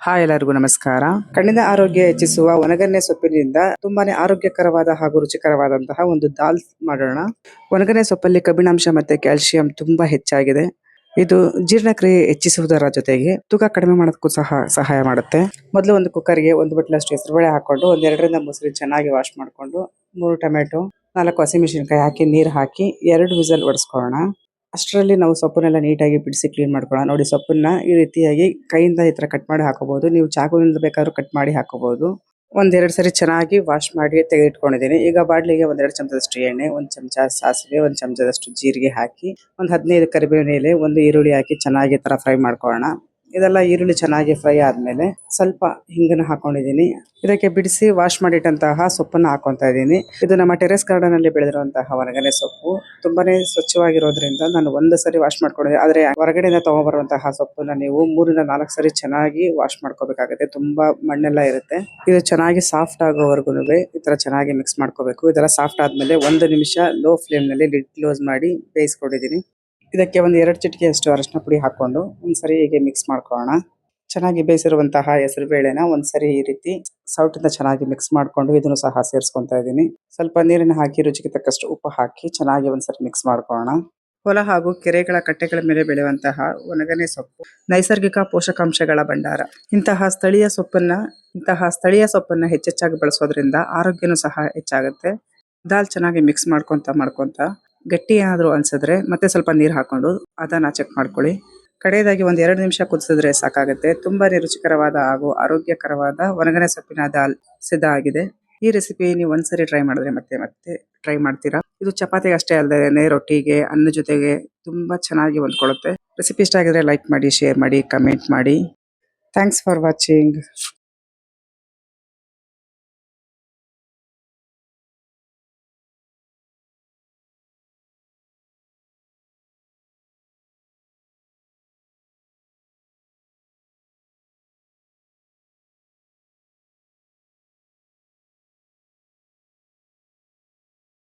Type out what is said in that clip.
Hi ಎಲ್ಲರಿಗೂ ನಮಸ್ಕಾರ. ಕಣ್ಣಿನ ಆರೋಗ್ಯ ಹೆಚ್ಚಿಸುವ ಒಣಗನ್ನೆ ಸೊಪ್ಪಿನಿಂದ ತುಂಬಾನೇ ಆರೋಗ್ಯಕರವಾದ ಹಾಗೂ ರುಚಿಕರವಾದಂತಹ ಒಂದು ದಾಲ್ ಮಾಡೋಣ. ಒಣಗನ್ನೆ ಸೊಪ್ಪಲ್ಲಿ ಕಬ್ಬಿಣಾಂಶ ಮತ್ತೆ ಕ್ಯಾಲ್ಸಿಯಂ ತುಂಬಾ ಹೆಚ್ಚಾಗಿದೆ. ಇದು ಜೀರ್ಣಕ್ರಿಯೆ ಹೆಚ್ಚಿಸುವುದರ ಜೊತೆಗೆ ತೂಕ ಕಡಿಮೆ ಮಾಡೋದಕ್ಕೂ ಸಹಾಯ ಮಾಡುತ್ತೆ. ಮೊದಲು ಒಂದು ಕುಕ್ಕರ್ಗೆ 1 ಬಟ್ಲಷ್ಟು ಹೆಸರುಬೇಳೆ ಹಾಕೊಂಡು 2ರಿಂದ 3 ಸರಿ ಚೆನ್ನಾಗಿ ವಾಶ್ ಮಾಡಿಕೊಂಡು 3 ಟೊಮೆಟೊ 4 ಹಸಿಮೆಣಸಿನಕಾಯಿ ಹಾಕಿ ನೀರು ಹಾಕಿ 2 ವಿಸಲ್ ಹೊಡೆಸ್ಕೊಳ್ಳೋಣ. ಅಷ್ಟರಲ್ಲಿ ನಾವು ಸೊಪ್ಪನ್ನೆಲ್ಲ ನೀಟಾಗಿ ಬಿಡಿಸಿ ಕ್ಲೀನ್ ಮಾಡ್ಕೊಳ್ಳೋಣ. ನೋಡಿ, ಸೊಪ್ಪನ್ನ ಈ ರೀತಿಯಾಗಿ ಕೈಯಿಂದ ಈ ತರ ಕಟ್ ಮಾಡಿ ಹಾಕೋಬಹುದು. ನೀವು ಚಾಕುವಿಂದ ಬೇಕಾದ್ರೂ ಕಟ್ ಮಾಡಿ ಹಾಕೋಬಹುದು. 1-2 ಸರಿ ಚೆನ್ನಾಗಿ ವಾಶ್ ಮಾಡಿ ತೆಗೆದಿಟ್ಕೊಂಡಿದ್ದೀನಿ. ಈಗ ಬಾಡ್ಲಿಗೆ 1-2 ಚಮಚದಷ್ಟು ಎಣ್ಣೆ, 1 ಚಮಚ ಸಾಸಿವೆ, 1 ಚಮಚದಷ್ಟು ಜೀರಿಗೆ ಹಾಕಿ 15 ಕರಿಬೇವಿನ ಎಲೆ, 1 ಈರುಳ್ಳಿ ಹಾಕಿ ಚೆನ್ನಾಗಿ ತರ ಫ್ರೈ ಮಾಡ್ಕೊಳ್ಳೋಣ. ಇದೆಲ್ಲ ಈರುಳ್ಳಿ ಚೆನ್ನಾಗಿ ಫ್ರೈ ಆದ್ಮೇಲೆ ಸ್ವಲ್ಪ ಹಿಂಗನ್ನ ಹಾಕೊಂಡಿದ್ದೀನಿ. ಇದಕ್ಕೆ ಬಿಡಿಸಿ ವಾಶ್ ಮಾಡಿಟ್ಟಂತಹ ಸೊಪ್ಪನ್ನ ಹಾಕೊಂತಾ ಇದ್ದೀನಿ. ಇದು ನಮ್ಮ ಟೆರೆಸ್ ಗಾರ್ಡನ್ ಅಲ್ಲಿ ಬೆಳೆದಿರುವಂತಹ ಒಣಗನೆ ಸೊಪ್ಪು. ತುಂಬಾನೇ ಸ್ವಚ್ಛವಾಗಿರೋದ್ರಿಂದ ನಾನು 1 ಸರಿ ವಾಶ್ ಮಾಡ್ಕೊಂಡಿದ್ದೆ. ಆದ್ರೆ ಹೊರಗಡೆಯಿಂದ ತಗೊಂಡ್ಬರುವಂತಹ ಸೊಪ್ಪನ್ನ ನೀವು 3-4 ಸರಿ ಚೆನ್ನಾಗಿ ವಾಶ್ ಮಾಡ್ಕೋಬೇಕಾಗುತ್ತೆ. ತುಂಬಾ ಮಣ್ಣೆಲ್ಲ ಇರುತ್ತೆ. ಇದು ಚೆನ್ನಾಗಿ ಸಾಫ್ಟ್ ಆಗೋವರೆಗೂ ಈ ತರ ಚೆನ್ನಾಗಿ ಮಿಕ್ಸ್ ಮಾಡ್ಕೋಬೇಕು. ಇದೆಲ್ಲ ಸಾಫ್ಟ್ ಆದ್ಮೇಲೆ 1 ನಿಮಿಷ ಲೋ ಫ್ಲೇಮ್ ನಲ್ಲಿ ಲಿಡ್ ಕ್ಲೋಸ್ ಮಾಡಿ ಬೇಯಿಸ್ಕೊಂಡಿದ್ದೀನಿ. ಇದಕ್ಕೆ 1-2 ಚಿಟಿಕೆಯಷ್ಟು ಅರಿಶಿನ ಪುಡಿ ಹಾಕೊಂಡು ಒಂದ್ಸರಿ ಹೀಗೆ ಮಿಕ್ಸ್ ಮಾಡ್ಕೊಳ್ಳೋಣ. ಚೆನ್ನಾಗಿ ಬೇಯಿಸಿರುವಂತಹ ಹೆಸರು ಬೇಳೆನ ಒಂದ್ಸರಿ ಈ ರೀತಿ ಸೌಟಿಂದ ಚೆನ್ನಾಗಿ ಮಿಕ್ಸ್ ಮಾಡ್ಕೊಂಡು ಇದನ್ನು ಸಹ ಸೇರಿಸ್ಕೊಂತಾ ಇದ್ದೀನಿ. ಸ್ವಲ್ಪ ನೀರನ್ನು ಹಾಕಿ ರುಚಿಗೆ ತಕ್ಕಷ್ಟು ಉಪ್ಪು ಹಾಕಿ ಚೆನ್ನಾಗಿ ಒಂದ್ಸರಿ ಮಿಕ್ಸ್ ಮಾಡ್ಕೊಳ್ಳೋಣ. ಹೊಲ ಹಾಗೂ ಕೆರೆಗಳ ಕಟ್ಟೆಗಳ ಮೇಲೆ ಬೆಳೆಯುವಂತಹ ಒಣಗನೆ ಸೊಪ್ಪು ನೈಸರ್ಗಿಕ ಪೋಷಕಾಂಶಗಳ ಭಂಡಾರ. ಇಂತಹ ಸ್ಥಳೀಯ ಸೊಪ್ಪನ್ನ ಹೆಚ್ಚೆಚ್ಚಾಗಿ ಬಳಸೋದ್ರಿಂದ ಆರೋಗ್ಯನೂ ಸಹ ಹೆಚ್ಚಾಗುತ್ತೆ. ದಾಲ್ ಚೆನ್ನಾಗಿ ಮಿಕ್ಸ್ ಮಾಡ್ಕೊಂತ ಗಟ್ಟಿ ಏನಾದ್ರು ಅನ್ಸಿದ್ರೆ ಮತ್ತೆ ಸ್ವಲ್ಪ ನೀರು ಹಾಕೊಂಡು ಅದನ್ನ ಚೆಕ್ ಮಾಡ್ಕೊಳ್ಳಿ. ಕಡೆಯದಾಗಿ 1-2 ನಿಮಿಷ ಕುದಿಸಿದ್ರೆ ಸಾಕಾಗುತ್ತೆ. ತುಂಬಾನೇ ರುಚಿಕರವಾದ ಹಾಗೂ ಆರೋಗ್ಯಕರವಾದ ಒಣಗನೆ ಸೊಪ್ಪಿನ ದಾಲ್ ಸಿದ್ಧ ಆಗಿದೆ. ಈ ರೆಸಿಪಿ ನೀವು ಒಂದ್ಸರಿ ಟ್ರೈ ಮಾಡಿದ್ರೆ ಮತ್ತೆ ಟ್ರೈ ಮಾಡ್ತೀರಾ. ಇದು ಚಪಾತಿಗೆ ಅಷ್ಟೇ ಅಲ್ಲದೆ ರೊಟ್ಟಿಗೆ, ಅನ್ನ ಜೊತೆಗೆ ತುಂಬಾ ಚೆನ್ನಾಗಿ ಹೊಂದ್ಕೊಳ್ಳುತ್ತೆ. ರೆಸಿಪಿ ಇಷ್ಟ ಆಗಿದ್ರೆ ಲೈಕ್ ಮಾಡಿ, ಶೇರ್ ಮಾಡಿ, ಕಮೆಂಟ್ ಮಾಡಿ. Thanks for watching.